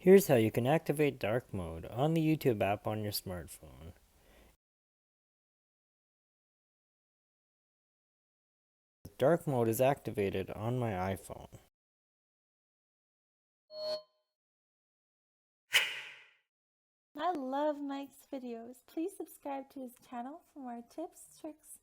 Here's how you can activate dark mode on the YouTube app on your smartphone. Dark mode is activated on my iPhone. I love Mike's videos. Please subscribe to his channel for more tips, tricks,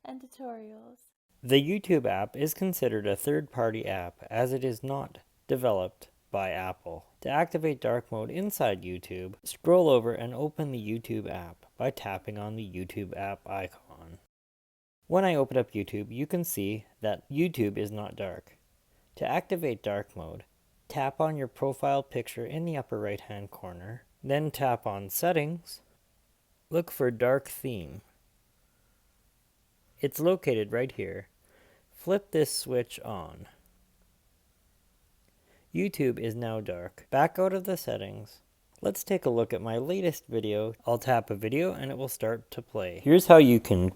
and tutorials. The YouTube app is considered a third-party app as it is not developed by Apple. To activate dark mode inside YouTube, scroll over and open the YouTube app by tapping on the YouTube app icon. When I open up YouTube, you can see that YouTube is not dark. To activate dark mode, tap on your profile picture in the upper right-hand corner, then tap on Settings. Look for Dark Theme. It's located right here. Flip this switch on. YouTube is now dark. Back out of the settings. Let's take a look at my latest video. I'll tap a video and it will start to play. Here's how you can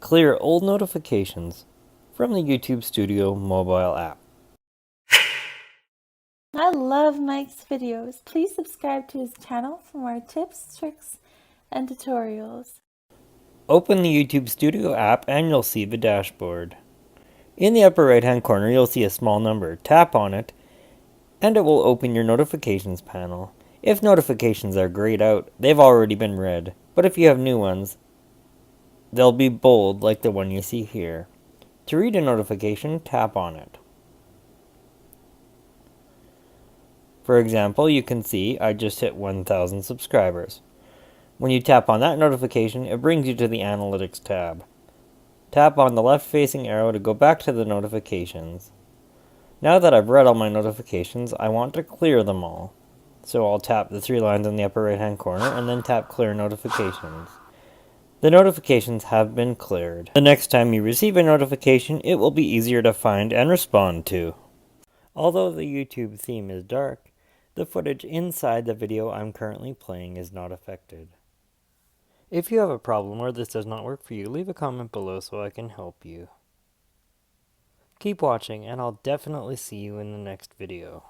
clear old notifications from the YouTube Studio mobile app. I love Mike's videos. Please subscribe to his channel for more tips, tricks, and tutorials. Open the YouTube Studio app and you'll see the dashboard. In the upper right hand corner you'll see a small number. Tap on it and it will open your notifications panel. If notifications are grayed out, they've already been read, but if you have new ones, they'll be bold like the one you see here. To read a notification, tap on it. For example, you can see I just hit 1,000 subscribers. When you tap on that notification, it brings you to the Analytics tab. Tap on the left-facing arrow to go back to the notifications. Now that I've read all my notifications, I want to clear them all. So I'll tap the three lines in the upper right-hand corner and then tap Clear Notifications. The notifications have been cleared. The next time you receive a notification, it will be easier to find and respond to. Although the YouTube theme is dark, the footage inside the video I'm currently playing is not affected. If you have a problem or this does not work for you, leave a comment below so I can help you. Keep watching and I'll definitely see you in the next video.